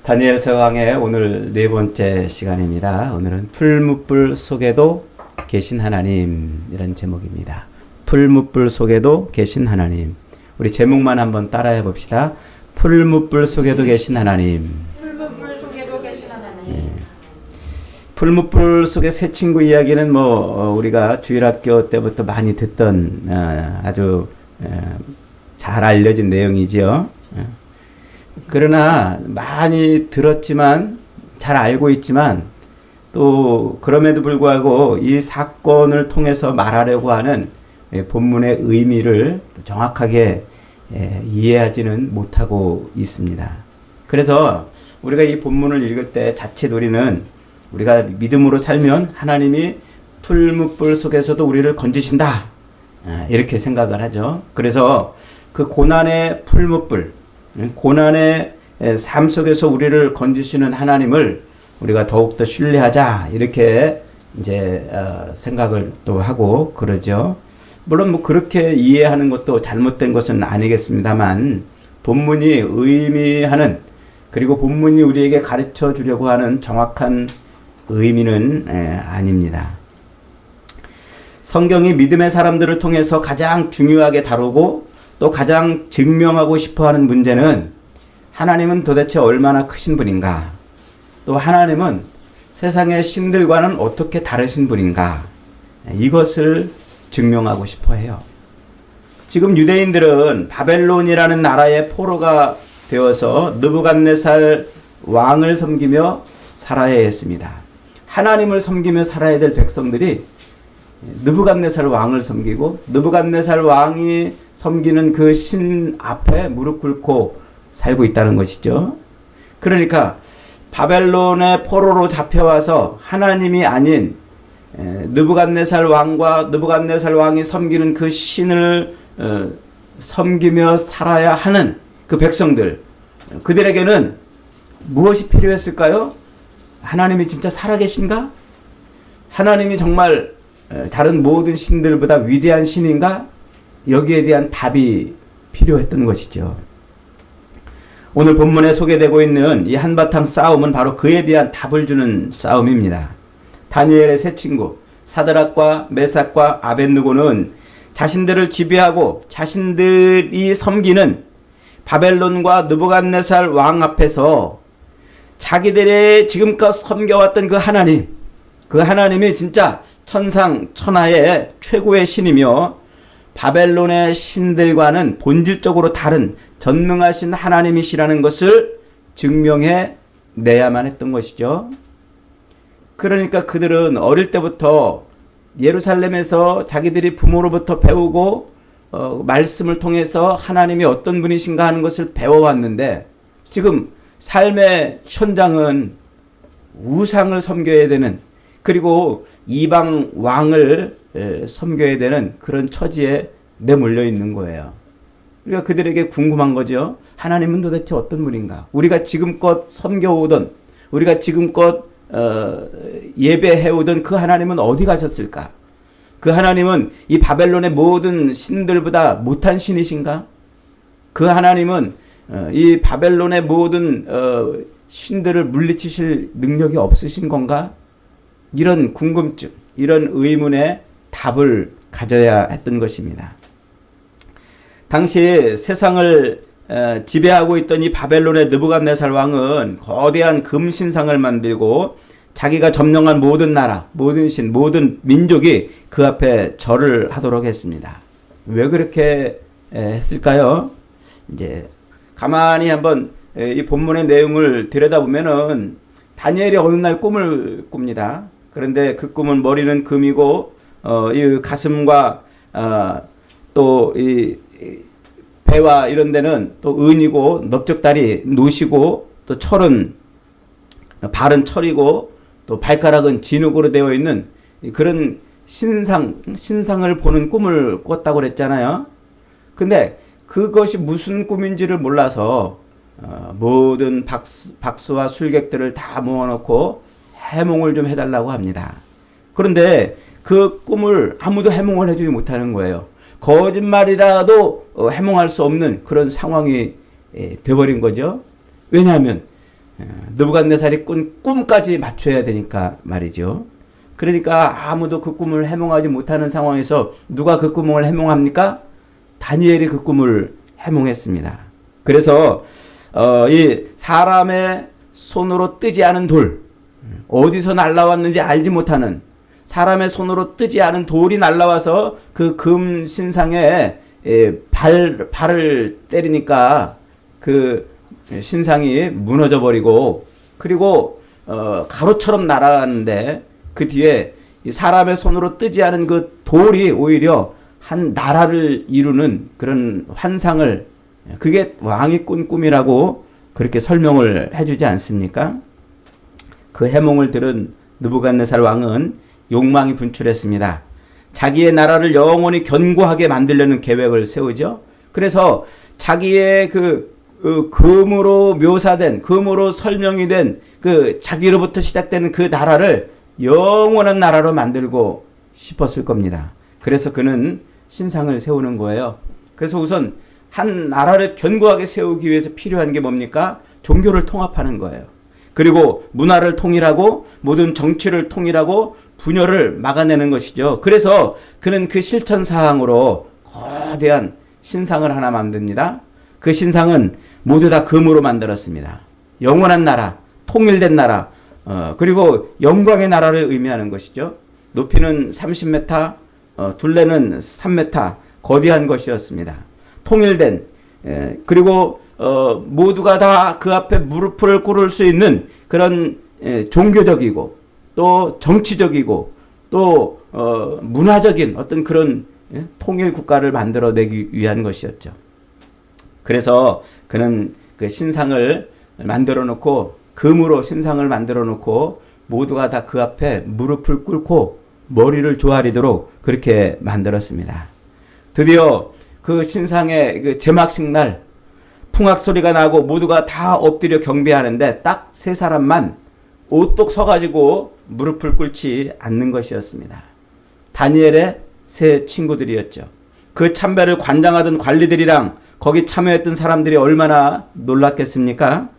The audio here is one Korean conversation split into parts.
다니엘 서강의 오늘 네 번째 시간입니다. 오늘은 풀무불 속에도 계신 하나님, 이런 제목입니다. 풀무불 속에도 계신 하나님. 우리 제목만 한번 따라해 봅시다. 풀무불 속에도 계신 하나님. 풀무불 속에도 계신 하나님. 네. 풀무불 속의 새 친구 이야기는 우리가 주일학교 때부터 많이 듣던 아주 잘 알려진 내용이지요. 그러나 많이 들었지만 잘 알고 있지만 또 그럼에도 불구하고 이 사건을 통해서 말하려고 하는 본문의 의미를 정확하게 이해하지는 못하고 있습니다. 그래서 우리가 이 본문을 읽을 때 자칫 우리는 우리가 믿음으로 살면 하나님이 풀무불 속에서도 우리를 건지신다, 이렇게 생각을 하죠. 그래서 그 고난의 풀무불, 고난의 삶 속에서 우리를 건지시는 하나님을 우리가 더욱더 신뢰하자, 이렇게 이제 생각을 또 하고 그러죠. 물론 그렇게 이해하는 것도 잘못된 것은 아니겠습니다만, 본문이 의미하는, 그리고 본문이 우리에게 가르쳐 주려고 하는 정확한 의미는 아닙니다. 성경이 믿음의 사람들을 통해서 가장 중요하게 다루고 또 가장 증명하고 싶어하는 문제는 하나님은 도대체 얼마나 크신 분인가, 또 하나님은 세상의 신들과는 어떻게 다르신 분인가, 이것을 증명하고 싶어해요. 지금 유대인들은 바벨론이라는 나라의 포로가 되어서 느부갓네살 왕을 섬기며 살아야 했습니다. 하나님을 섬기며 살아야 될 백성들이 느부갓네살 왕을 섬기고 느부갓네살 왕이 섬기는 그 신 앞에 무릎 꿇고 살고 있다는 것이죠. 그러니까 바벨론의 포로로 잡혀와서 하나님이 아닌 느부갓네살 왕과 느부갓네살 왕이 섬기는 그 신을 섬기며 살아야 하는 그 백성들, 그들에게는 무엇이 필요했을까요? 하나님이 진짜 살아계신가? 하나님이 정말 다른 모든 신들보다 위대한 신인가? 여기에 대한 답이 필요했던 것이죠. 오늘 본문에 소개되고 있는 이 한바탕 싸움은 바로 그에 대한 답을 주는 싸움입니다. 다니엘의 세 친구 사드락과 메삭과 아벳느고는 자신들을 지배하고 자신들이 섬기는 바벨론과 느부갓네살 왕 앞에서 자기들의 지금껏 섬겨왔던 그 하나님이 진짜 천상 천하의 최고의 신이며 바벨론의 신들과는 본질적으로 다른 전능하신 하나님이시라는 것을 증명해 내야만 했던 것이죠. 그러니까 그들은 어릴 때부터 예루살렘에서 자기들이 부모로부터 배우고 말씀을 통해서 하나님이 어떤 분이신가 하는 것을 배워왔는데, 지금 삶의 현장은 우상을 섬겨야 되는, 그리고 이방 왕을 섬겨야 되는 그런 처지에 내몰려 있는 거예요. 그러니까 그들에게 궁금한 거죠. 하나님은 도대체 어떤 분인가? 우리가 지금껏 섬겨오던, 우리가 지금껏 예배해오던 그 하나님은 어디 가셨을까? 그 하나님은 이 바벨론의 모든 신들보다 못한 신이신가? 그 하나님은 이 바벨론의 모든 신들을 물리치실 능력이 없으신 건가? 이런 궁금증, 이런 의문에 답을 가져야 했던 것입니다. 당시 세상을 지배하고 있던 이 바벨론의 느부갓네살 왕은 거대한 금신상을 만들고 자기가 점령한 모든 나라, 모든 신, 모든 민족이 그 앞에 절을 하도록 했습니다. 왜 그렇게 했을까요? 이제 가만히 한번 이 본문의 내용을 들여다보면은 다니엘이 어느 날 꿈을 꿉니다. 그런데 그 꿈은 머리는 금이고 이 가슴과 또 이 배와 이런 데는 또 은이고 넓적다리 노시고 또 철은 발은 철이고 또 발가락은 진흙으로 되어 있는 그런 신상을 보는 꿈을 꿨다고 그랬잖아요. 근데 그것이 무슨 꿈인지를 몰라서 모든 박수와 술객들을 다 모아놓고 해몽을 좀 해달라고 합니다. 그런데 그 꿈을 아무도 해몽을 해주지 못하는 거예요. 거짓말이라도 해몽할 수 없는 그런 상황이 돼버린 거죠. 왜냐하면 느부갓네살이 꾼 꿈까지 맞춰야 되니까 말이죠. 그러니까 아무도 그 꿈을 해몽하지 못하는 상황에서 누가 그 꿈을 해몽합니까? 다니엘이 그 꿈을 해몽했습니다. 그래서 이 사람의 손으로 뜨지 않은 돌, 어디서 날라왔는지 알지 못하는 사람의 손으로 뜨지 않은 돌이 날라와서 그 금 신상에 발을 때리니까 그 신상이 무너져 버리고, 그리고 가루처럼 날아가는데 그 뒤에 이 사람의 손으로 뜨지 않은 그 돌이 오히려 한 나라를 이루는 그런 환상을, 그게 왕이 꾼 꿈이라고 그렇게 설명을 해주지 않습니까? 그 해몽을 들은 느부갓네살 왕은 욕망이 분출했습니다. 자기의 나라를 영원히 견고하게 만들려는 계획을 세우죠. 그래서 자기의 금으로 묘사된, 금으로 설명이 된 그 자기로부터 시작되는 그 나라를 영원한 나라로 만들고 싶었을 겁니다. 그래서 그는 신상을 세우는 거예요. 그래서 우선 한 나라를 견고하게 세우기 위해서 필요한 게 뭡니까? 종교를 통합하는 거예요. 그리고 문화를 통일하고 모든 정치를 통일하고 분열을 막아내는 것이죠. 그래서 그는 그 실천 사항으로 거대한 신상을 하나 만듭니다. 그 신상은 모두 다 금으로 만들었습니다. 영원한 나라, 통일된 나라, 그리고 영광의 나라를 의미하는 것이죠. 높이는 30m, 둘레는 3m, 거대한 것이었습니다. 통일된, 그리고 모두가 다 그 앞에 무릎을 꿇을 수 있는 그런 종교적이고 또 정치적이고 또 문화적인 어떤 그런 통일 국가를 만들어내기 위한 것이었죠. 그래서 그는 그 신상을 만들어 놓고, 금으로 신상을 만들어 놓고 모두가 다 그 앞에 무릎을 꿇고 머리를 조아리도록 그렇게 만들었습니다. 드디어 그 신상의 그 제막식 날 풍악 소리가 나고 모두가 다 엎드려 경배하는데 딱 세 사람만 오똑 서가지고 무릎을 꿇지 않는 것이었습니다. 다니엘의 세 친구들이었죠. 그 참배를 관장하던 관리들이랑 거기 참여했던 사람들이 얼마나 놀랐겠습니까?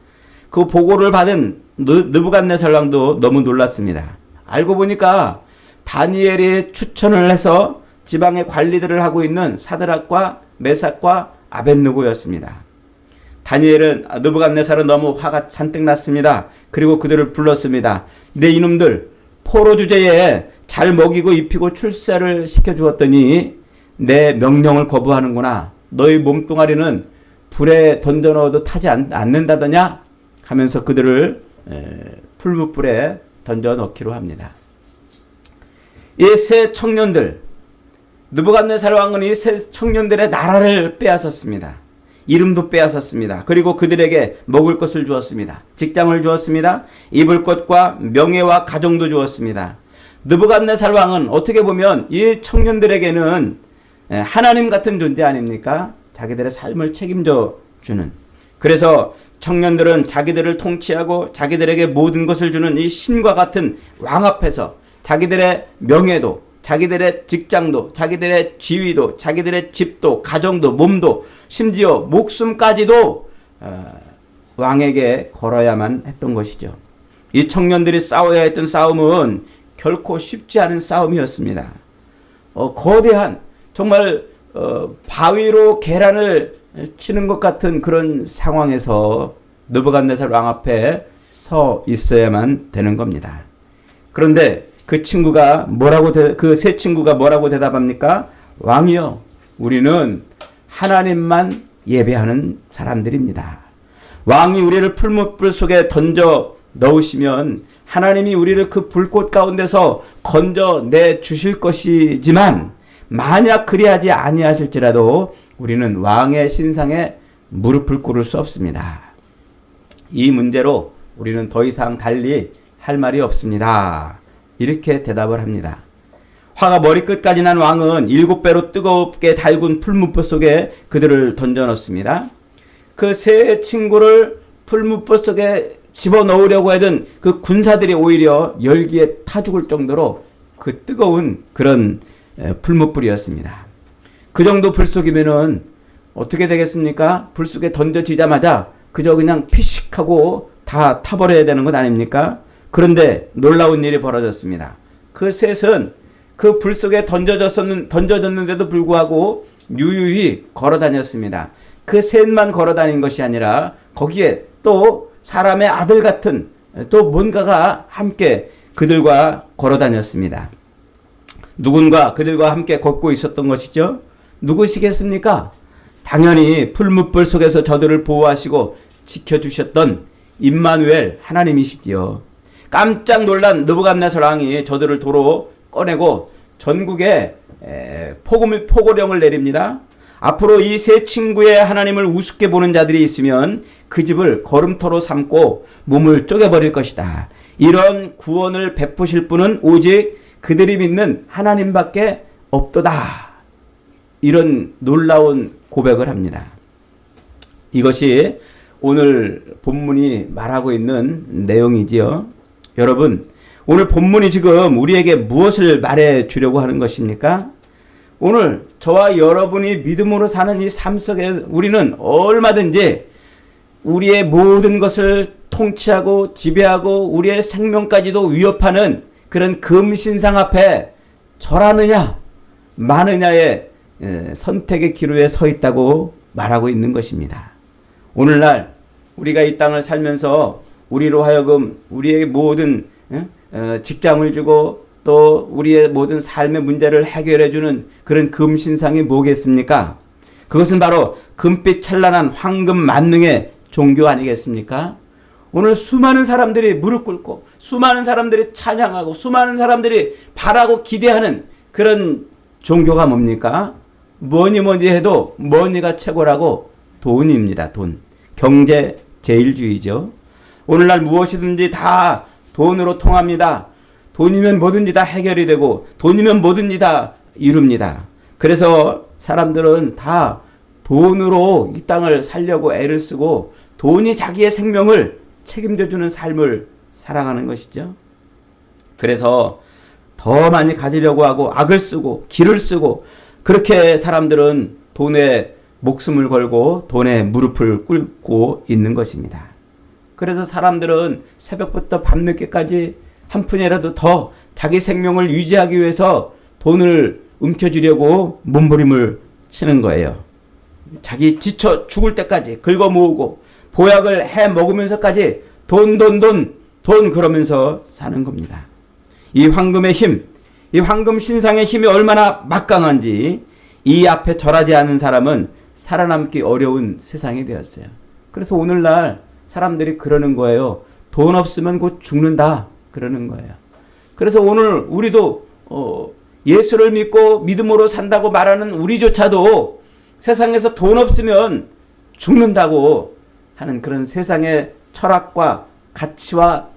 그 보고를 받은 느부갓네살 왕도 너무 놀랐습니다. 알고 보니까 다니엘이 추천을 해서 지방의 관리들을 하고 있는 사드락과 메삭과 아벳느고였습니다. 다니엘은 느부갓네살은 너무 화가 잔뜩 났습니다. 그리고 그들을 불렀습니다. 내 이놈들, 포로 주제에 잘 먹이고 입히고 출세를 시켜주었더니 내 명령을 거부하는구나. 너희 몸뚱아리는 불에 던져 넣어도 타지 않는다더냐? 하면서 그들을 풀무불에 던져 넣기로 합니다. 이 세 청년들, 느부갓네살 왕은 이 세 청년들의 나라를 빼앗았습니다. 이름도 빼앗았습니다. 그리고 그들에게 먹을 것을 주었습니다. 직장을 주었습니다. 입을 것과 명예와 가정도 주었습니다. 느부갓네살 왕은 어떻게 보면 이 청년들에게는 하나님 같은 존재 아닙니까? 자기들의 삶을 책임져 주는. 그래서 청년들은 자기들을 통치하고 자기들에게 모든 것을 주는 이 신과 같은 왕 앞에서 자기들의 명예도, 자기들의 직장도, 자기들의 지위도, 자기들의 집도, 가정도, 몸도, 심지어 목숨까지도 왕에게 걸어야만 했던 것이죠. 이 청년들이 싸워야 했던 싸움은 결코 쉽지 않은 싸움이었습니다. 거대한, 정말 바위로 계란을 치는 것 같은 그런 상황에서 느부갓네살 왕 앞에 서 있어야만 되는 겁니다. 그런데 그 친구가 그 세 친구가 뭐라고 대답합니까? 왕이여, 우리는 하나님만 예배하는 사람들입니다. 왕이 우리를 풀무불 속에 던져 넣으시면 하나님이 우리를 그 불꽃 가운데서 건져내 주실 것이지만 만약 그리하지 아니하실지라도 우리는 왕의 신상에 무릎을 꿇을 수 없습니다. 이 문제로 우리는 더 이상 달리 할 말이 없습니다. 이렇게 대답을 합니다. 화가 머리끝까지 난 왕은 7배로 뜨겁게 달군 풀무불 속에 그들을 던져 넣습니다. 그 세 친구를 풀무불 속에 집어넣으려고 하던 그 군사들이 오히려 열기에 타 죽을 정도로 그 뜨거운 그런 풀무불이었습니다. 그 정도 불속이면은 어떻게 되겠습니까? 불 속에 던져지자마자 그저 그냥 피식하고 다 타버려야 되는 것 아닙니까? 그런데 놀라운 일이 벌어졌습니다. 그 셋은 그 불 속에 던져졌는데도 불구하고 유유히 걸어 다녔습니다. 그 셋만 걸어 다닌 것이 아니라 거기에 또 사람의 아들 같은 또 뭔가가 함께 그들과 걸어 다녔습니다. 누군가 그들과 함께 걷고 있었던 것이죠. 누구시겠습니까? 당연히 풀무불 속에서 저들을 보호하시고 지켜주셨던 임마누엘 하나님이시지요. 깜짝 놀란 느부갓네살 왕이 저들을 도로 꺼내고 전국에 포고령을 내립니다. 앞으로 이 세 친구의 하나님을 우습게 보는 자들이 있으면 그 집을 걸음터로 삼고 몸을 쪼개버릴 것이다. 이런 구원을 베푸실 분은 오직 그들이 믿는 하나님밖에 없도다. 이런 놀라운 고백을 합니다. 이것이 오늘 본문이 말하고 있는 내용이지요. 여러분, 오늘 본문이 지금 우리에게 무엇을 말해 주려고 하는 것입니까? 오늘 저와 여러분이 믿음으로 사는 이 삶 속에 우리는 얼마든지 우리의 모든 것을 통치하고 지배하고 우리의 생명까지도 위협하는 그런 금신상 앞에 절하느냐 마느냐의 선택의 기로에 서 있다고 말하고 있는 것입니다. 오늘날 우리가 이 땅을 살면서 우리로 하여금 우리의 모든 직장을 주고 또 우리의 모든 삶의 문제를 해결해주는 그런 금신상이 뭐겠습니까? 그것은 바로 금빛 찬란한 황금 만능의 종교 아니겠습니까? 오늘 수많은 사람들이 무릎 꿇고 수많은 사람들이 찬양하고 수많은 사람들이 바라고 기대하는 그런 종교가 뭡니까? 뭐니 해도 머니가 최고라고 돈입니다. 돈. 경제 제일주의죠. 오늘날 무엇이든지 다 돈으로 통합니다. 돈이면 뭐든지 다 해결이 되고 돈이면 뭐든지 다 이룹니다. 그래서 사람들은 다 돈으로 이 땅을 살려고 애를 쓰고 돈이 자기의 생명을 책임져주는 삶을 살아가는 것이죠. 그래서 더 많이 가지려고 하고 악을 쓰고 길을 쓰고 그렇게 사람들은 돈에 목숨을 걸고 돈에 무릎을 꿇고 있는 것입니다. 그래서 사람들은 새벽부터 밤늦게까지 한 푼이라도 더 자기 생명을 유지하기 위해서 돈을 움켜쥐려고 몸부림을 치는 거예요. 자기 지쳐 죽을 때까지 긁어 모으고 보약을 해 먹으면서까지 돈 그러면서 사는 겁니다. 이 황금의 힘, 이 황금 신상의 힘이 얼마나 막강한지 이 앞에 절하지 않은 사람은 살아남기 어려운 세상이 되었어요. 그래서 오늘날 사람들이 그러는 거예요. 돈 없으면 곧 죽는다. 그러는 거예요. 그래서 오늘 우리도 예수를 믿고 믿음으로 산다고 말하는 우리조차도 세상에서 돈 없으면 죽는다고 하는 그런 세상의 철학과 가치와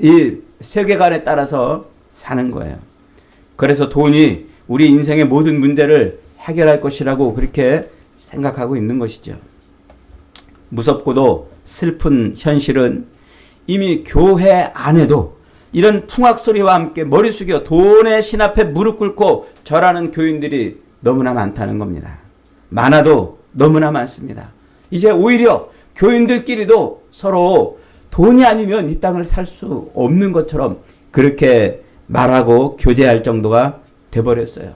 이 세계관에 따라서 사는 거예요. 그래서 돈이 우리 인생의 모든 문제를 해결할 것이라고 그렇게 생각하고 있는 것이죠. 무섭고도 슬픈 현실은 이미 교회 안에도 이런 풍악소리와 함께 머리 숙여 돈의 신 앞에 무릎 꿇고 절하는 교인들이 너무나 많다는 겁니다. 많아도 너무나 많습니다. 이제 오히려 교인들끼리도 서로 돈이 아니면 이 땅을 살 수 없는 것처럼 그렇게 말하고 교제할 정도가 돼버렸어요.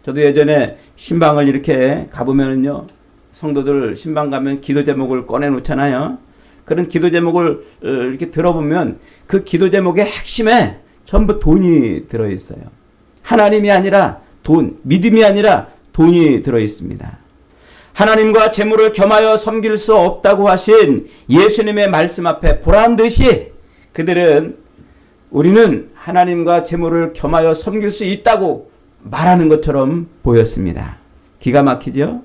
저도 예전에 신방을 이렇게 가보면은요, 성도들 신방 가면 기도 제목을 꺼내놓잖아요. 그런 기도 제목을 이렇게 들어보면 그 기도 제목의 핵심에 전부 돈이 들어있어요. 하나님이 아니라 돈, 믿음이 아니라 돈이 들어있습니다. 하나님과 재물을 겸하여 섬길 수 없다고 하신 예수님의 말씀 앞에 보란 듯이 그들은 우리는 하나님과 재물을 겸하여 섬길 수 있다고 말하는 것처럼 보였습니다. 기가 막히죠?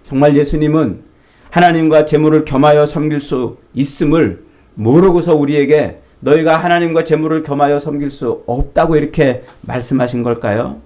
정말 예수님은 하나님과 재물을 겸하여 섬길 수 있음을 모르고서 우리에게 너희가 하나님과 재물을 겸하여 섬길 수 없다고 이렇게 말씀하신 걸까요?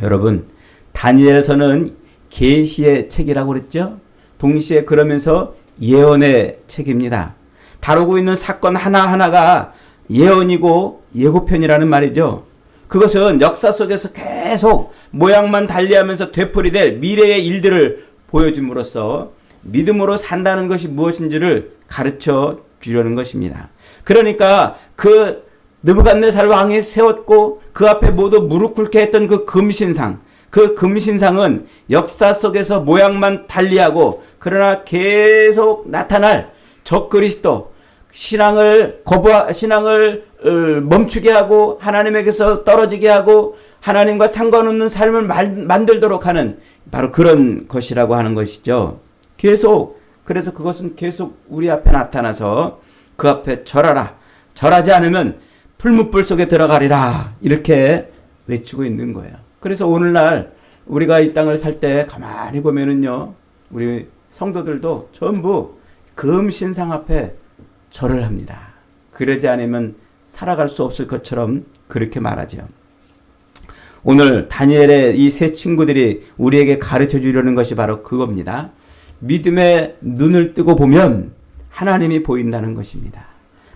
여러분, 다니엘서는 계시의 책이라고 그랬죠? 동시에 그러면서 예언의 책입니다. 다루고 있는 사건 하나하나가 예언이고 예고편이라는 말이죠. 그것은 역사 속에서 계속 모양만 달리하면서 되풀이될 미래의 일들을 보여줌으로써 믿음으로 산다는 것이 무엇인지를 가르쳐 주려는 것입니다. 그러니까 그 느부갓네살 왕이 세웠고 그 앞에 모두 무릎 꿇게 했던 그 금신상, 그 금신상은 역사 속에서 모양만 달리하고 그러나 계속 나타날 적그리스도, 신앙을 멈추게 하고 하나님에게서 떨어지게 하고 하나님과 상관없는 삶을 만들도록 하는 바로 그런 것이라고 하는 것이죠. 그래서 그것은 계속 우리 앞에 나타나서 그 앞에 절하라. 절하지 않으면 풀무불 속에 들어가리라. 이렇게 외치고 있는 거예요. 그래서 오늘날 우리가 이 땅을 살 때 가만히 보면은요, 우리 성도들도 전부 금신상 앞에 절을 합니다. 그러지 않으면 살아갈 수 없을 것처럼 그렇게 말하죠. 오늘 다니엘의 이 세 친구들이 우리에게 가르쳐 주려는 것이 바로 그겁니다. 믿음의 눈을 뜨고 보면 하나님이 보인다는 것입니다.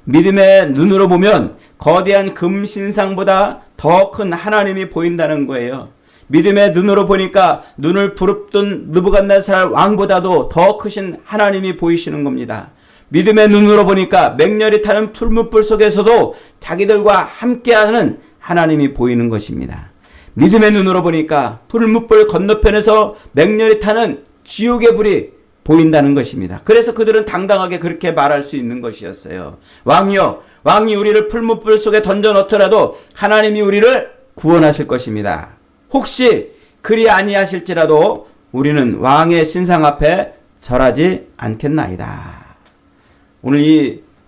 믿음의 눈으로 보면 거대한 금신상보다 더 큰 하나님이 보인다는 거예요. 믿음의 눈으로 보니까 눈을 부릅뜬 느부갓네살 왕보다도 더 크신 하나님이 보이시는 겁니다. 믿음의 눈으로 보니까 맹렬히 타는 풀무불 속에서도 자기들과 함께하는 하나님이 보이는 것입니다. 믿음의 눈으로 보니까 풀무불 건너편에서 맹렬히 타는 지옥의 불이 보인다는 것입니다. 그래서 그들은 당당하게 그렇게 말할 수 있는 것이었어요. 왕이여, 왕이 우리를 풀무불 속에 던져 넣더라도 하나님이 우리를 구원하실 것입니다. 혹시 그리 아니하실지라도 우리는 왕의 신상 앞에 절하지 않겠나이다. 오늘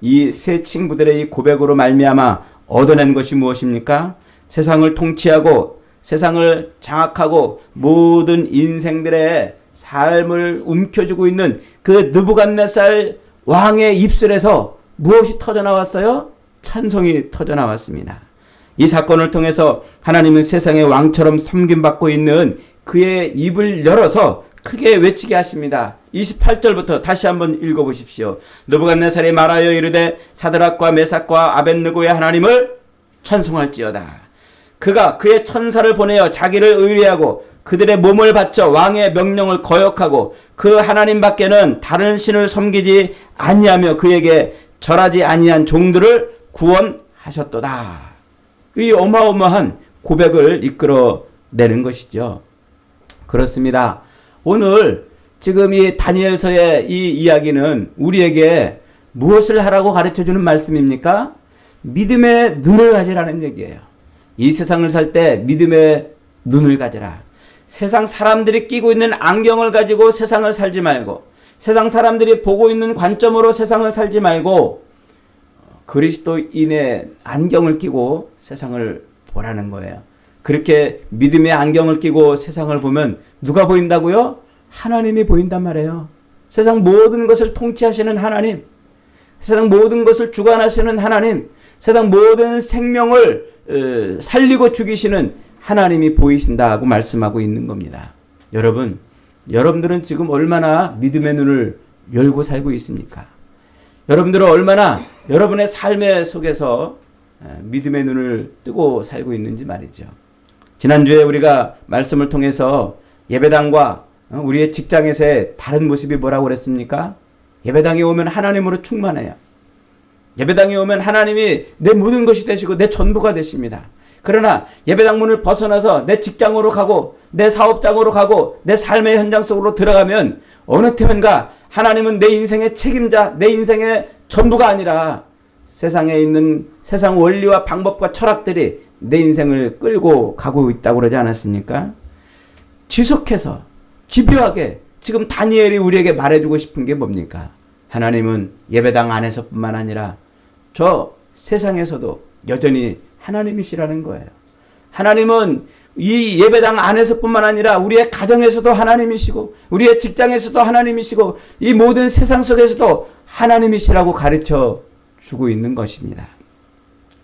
이 세 친구들의 이 고백으로 말미암아 얻어낸 것이 무엇입니까? 세상을 통치하고 세상을 장악하고 모든 인생들의 삶을 움켜쥐고 있는 그 느부갓네살 왕의 입술에서 무엇이 터져나왔어요? 찬송이 터져나왔습니다. 이 사건을 통해서 하나님은 세상의 왕처럼 섬김받고 있는 그의 입을 열어서 크게 외치게 하십니다. 28절부터 다시 한번 읽어보십시오. 느부갓네살이 말하여 이르되 사드락과 메삭과 아벳느고의 하나님을 찬송할지어다. 그가 그의 천사를 보내어 자기를 의뢰하고 그들의 몸을 바쳐 왕의 명령을 거역하고 그 하나님 밖에는 다른 신을 섬기지 아니하며 그에게 절하지 아니한 종들을 구원하셨도다. 이 어마어마한 고백을 이끌어내는 것이죠. 그렇습니다. 오늘 지금 이 다니엘서의 이 이야기는 우리에게 무엇을 하라고 가르쳐주는 말씀입니까? 믿음의 눈을 가지라는 얘기예요. 이 세상을 살 때 믿음의 눈을 가지라. 세상 사람들이 끼고 있는 안경을 가지고 세상을 살지 말고, 세상 사람들이 보고 있는 관점으로 세상을 살지 말고 그리스도인의 안경을 끼고 세상을 보라는 거예요. 그렇게 믿음의 안경을 끼고 세상을 보면 누가 보인다고요? 하나님이 보인단 말이에요. 세상 모든 것을 통치하시는 하나님, 세상 모든 것을 주관하시는 하나님, 세상 모든 생명을 살리고 죽이시는 하나님이 보이신다고 말씀하고 있는 겁니다. 여러분들은 지금 얼마나 믿음의 눈을 열고 살고 있습니까? 여러분들은 얼마나 여러분의 삶의 속에서 믿음의 눈을 뜨고 살고 있는지 말이죠. 지난주에 우리가 말씀을 통해서 예배당과 우리의 직장에서의 다른 모습이 뭐라고 그랬습니까? 예배당에 오면 하나님으로 충만해요. 예배당에 오면 하나님이 내 모든 것이 되시고 내 전부가 되십니다. 그러나 예배당 문을 벗어나서 내 직장으로 가고 내 사업장으로 가고 내 삶의 현장 속으로 들어가면 어느 틈인가 하나님은 내 인생의 책임자, 내 인생의 전부가 아니라 세상에 있는 세상 원리와 방법과 철학들이 내 인생을 끌고 가고 있다고 그러지 않았습니까? 지속해서 집요하게 지금 다니엘이 우리에게 말해주고 싶은 게 뭡니까? 하나님은 예배당 안에서뿐만 아니라 저 세상에서도 여전히 하나님이시라는 거예요. 하나님은 이 예배당 안에서뿐만 아니라 우리의 가정에서도 하나님이시고 우리의 직장에서도 하나님이시고 이 모든 세상 속에서도 하나님이시라고 가르쳐 주고 있는 것입니다.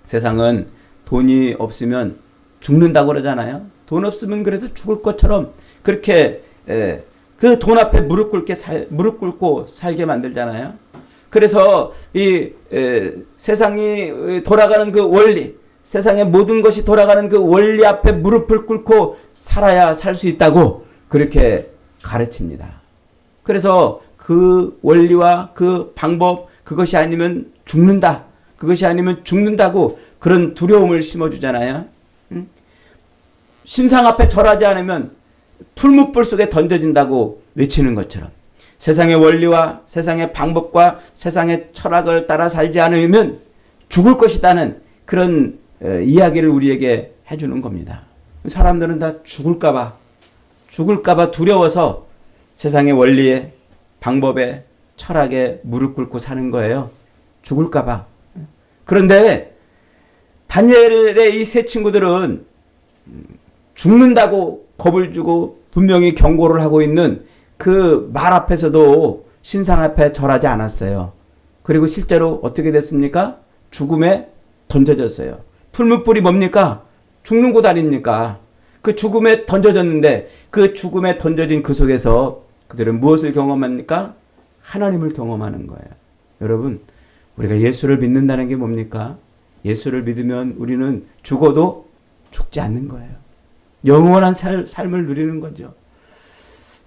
세상은 돈이 없으면 죽는다고 그러잖아요. 돈 없으면 그래서 죽을 것처럼 그렇게 그 돈 앞에 무릎 꿇고 살게 만들잖아요. 그래서 이 세상이 돌아가는 그 원리, 세상의 모든 것이 돌아가는 그 원리 앞에 무릎을 꿇고 살아야 살 수 있다고 그렇게 가르칩니다. 그래서 그 원리와 그 방법, 그것이 아니면 죽는다. 그것이 아니면 죽는다고 그런 두려움을 심어주잖아요. 신상 앞에 절하지 않으면 풀무불 속에 던져진다고 외치는 것처럼 세상의 원리와 세상의 방법과 세상의 철학을 따라 살지 않으면 죽을 것이다는 그런 이야기를 우리에게 해주는 겁니다. 사람들은 다 죽을까봐 두려워서 세상의 원리에 방법에 철학에 무릎 꿇고 사는 거예요. 죽을까봐. 그런데 다니엘의 이 세 친구들은 죽는다고 겁을 주고 분명히 경고를 하고 있는 그 말 앞에서도 신상 앞에 절하지 않았어요. 그리고 실제로 어떻게 됐습니까? 죽음에 던져졌어요. 풀무불이 뭡니까? 죽는 곳 아닙니까? 그 죽음에 던져졌는데 그 죽음에 던져진 그 속에서 그들은 무엇을 경험합니까? 하나님을 경험하는 거예요. 여러분, 우리가 예수를 믿는다는 게 뭡니까? 예수를 믿으면 우리는 죽어도 죽지 않는 거예요. 영원한 삶을 누리는 거죠.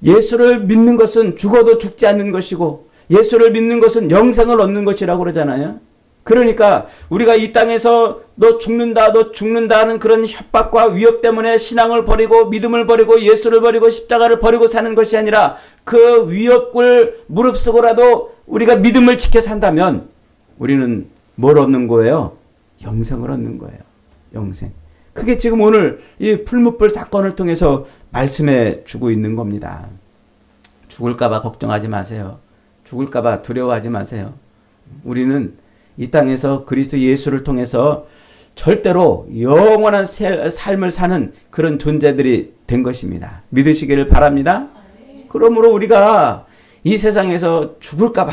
예수를 믿는 것은 죽어도 죽지 않는 것이고 예수를 믿는 것은 영생을 얻는 것이라고 그러잖아요. 그러니까 우리가 이 땅에서 너 죽는다 하는 그런 협박과 위협 때문에 신앙을 버리고 믿음을 버리고 예수를 버리고 십자가를 버리고 사는 것이 아니라 그 위협을 무릅쓰고라도 우리가 믿음을 지켜 산다면 우리는 뭘 얻는 거예요? 영생을 얻는 거예요. 영생. 그게 지금 오늘 이 풀무불 사건을 통해서 말씀해 주고 있는 겁니다. 죽을까봐 걱정하지 마세요. 죽을까봐 두려워하지 마세요. 우리는 이 땅에서 그리스도 예수를 통해서 절대로 영원한 삶을 사는 그런 존재들이 된 것입니다. 믿으시기를 바랍니다. 그러므로 우리가 이 세상에서 죽을까봐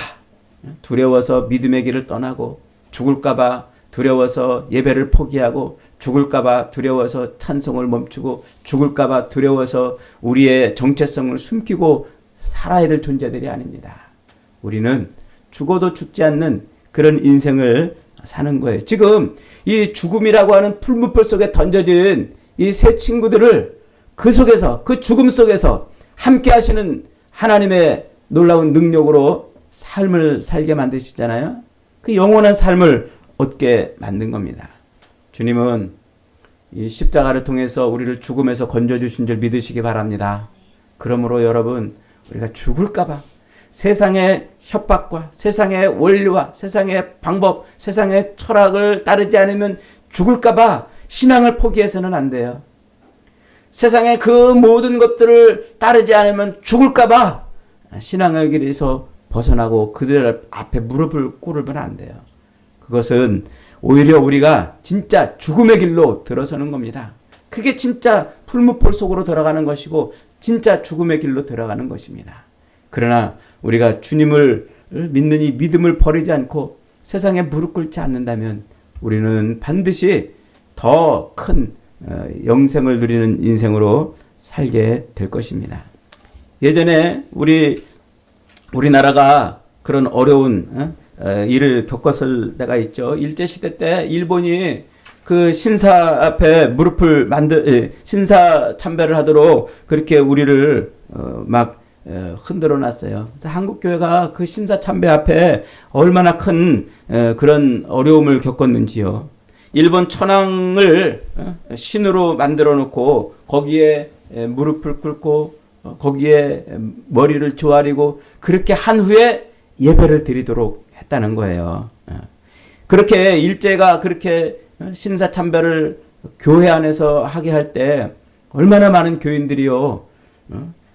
두려워서 믿음의 길을 떠나고 죽을까봐 두려워서 예배를 포기하고 죽을까봐 두려워서 찬송을 멈추고 죽을까봐 두려워서 우리의 정체성을 숨기고 살아야 될 존재들이 아닙니다. 우리는 죽어도 죽지 않는 그런 인생을 사는 거예요. 지금 이 죽음이라고 하는 풀무불 속에 던져진 이 세 친구들을 그 속에서 그 죽음 속에서 함께 하시는 하나님의 놀라운 능력으로 삶을 살게 만드시잖아요. 그 영원한 삶을 얻게 만든 겁니다. 주님은 이 십자가를 통해서 우리를 죽음에서 건져주신 줄 믿으시기 바랍니다. 그러므로 여러분, 우리가 죽을까봐 세상의 협박과 세상의 원리와 세상의 방법, 세상의 철학을 따르지 않으면 죽을까봐 신앙을 포기해서는 안 돼요. 세상의 그 모든 것들을 따르지 않으면 죽을까봐 신앙의 길에서 벗어나고 그들 앞에 무릎을 꿇으면 안 돼요. 그것은 오히려 우리가 진짜 죽음의 길로 들어서는 겁니다. 그게 진짜 풀무불 속으로 들어가는 것이고 진짜 죽음의 길로 들어가는 것입니다. 그러나 우리가 주님을 믿는 이 믿음을 버리지 않고 세상에 무릎 꿇지 않는다면 우리는 반드시 더 큰 영생을 누리는 인생으로 살게 될 것입니다. 예전에 우리나라가 그런 어려운 일을 겪었을 때가 있죠. 일제시대 때 일본이 그 신사 앞에 신사 참배를 하도록 그렇게 우리를 막 흔들어 놨어요. 그래서 한국교회가 그 신사 참배 앞에 얼마나 큰 그런 어려움을 겪었는지요. 일본 천황을 신으로 만들어 놓고 거기에 무릎을 꿇고 거기에 머리를 조아리고 그렇게 한 후에 예배를 드리도록 했다는 거예요. 그렇게 일제가 그렇게 신사참배를 교회 안에서 하게 할 때 얼마나 많은 교인들이요.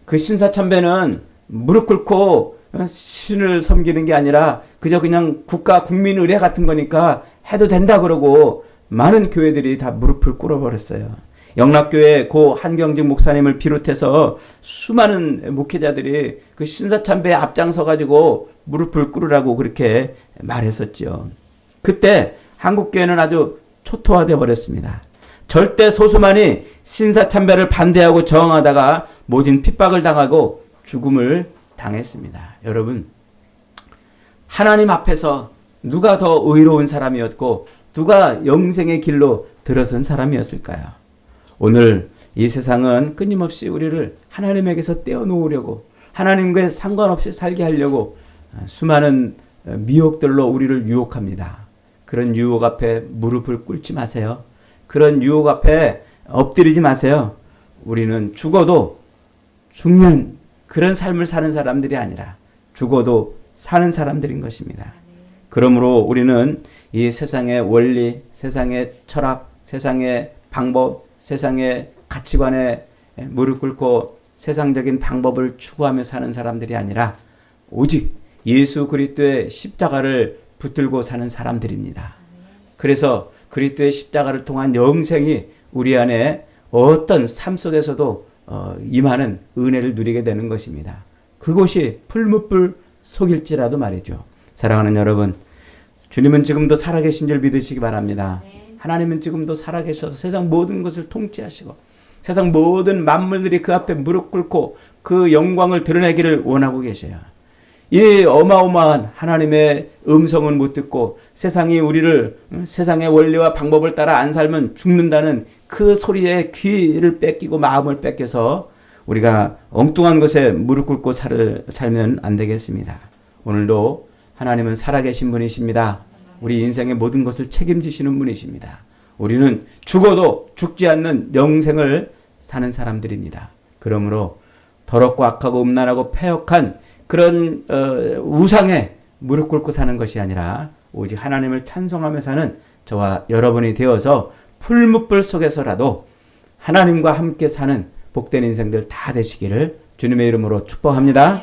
그 신사참배는 무릎 꿇고 신을 섬기는 게 아니라 그저 그냥 국민 의례 같은 거니까 해도 된다 그러고 많은 교회들이 다 무릎을 꿇어버렸어요. 영락교회 고 한경직 목사님을 비롯해서 수많은 목회자들이 그 신사참배에 앞장서 가지고 무릎을 꿇으라고 그렇게 말했었죠. 그때 한국교회는 아주 초토화되어 버렸습니다. 절대 소수만이 신사참배를 반대하고 저항하다가 모진 핍박을 당하고 죽음을 당했습니다. 여러분, 하나님 앞에서 누가 더 의로운 사람이었고 누가 영생의 길로 들어선 사람이었을까요? 오늘 이 세상은 끊임없이 우리를 하나님에게서 떼어놓으려고 하나님과 상관없이 살게 하려고 수많은 미혹들로 우리를 유혹합니다. 그런 유혹 앞에 무릎을 꿇지 마세요. 그런 유혹 앞에 엎드리지 마세요. 우리는 죽어도 죽는 그런 삶을 사는 사람들이 아니라 죽어도 사는 사람들인 것입니다. 그러므로 우리는 이 세상의 원리, 세상의 철학, 세상의 방법, 세상의 가치관에 무릎 꿇고 세상적인 방법을 추구하며 사는 사람들이 아니라 오직 예수 그리스도의 십자가를 붙들고 사는 사람들입니다. 그래서 그리스도의 십자가를 통한 영생이 우리 안에 어떤 삶 속에서도 임하는 은혜를 누리게 되는 것입니다. 그것이 풀무불 속일지라도 말이죠. 사랑하는 여러분, 주님은 지금도 살아계신 줄 믿으시기 바랍니다. 하나님은 지금도 살아계셔서 세상 모든 것을 통치하시고 세상 모든 만물들이 그 앞에 무릎 꿇고 그 영광을 드러내기를 원하고 계셔요. 이 어마어마한 하나님의 음성은 못 듣고 세상이 우리를 세상의 원리와 방법을 따라 안 살면 죽는다는 그 소리에 귀를 뺏기고 마음을 뺏겨서 우리가 엉뚱한 것에 무릎 꿇고 살면 안 되겠습니다. 오늘도 하나님은 살아계신 분이십니다. 우리 인생의 모든 것을 책임지시는 분이십니다. 우리는 죽어도 죽지 않는 영생을 사는 사람들입니다. 그러므로 더럽고 악하고 음란하고 패역한 그런 우상에 무릎 꿇고 사는 것이 아니라 오직 하나님을 찬송하며 사는 저와 여러분이 되어서 풀무불 속에서라도 하나님과 함께 사는 복된 인생들 다 되시기를 주님의 이름으로 축복합니다.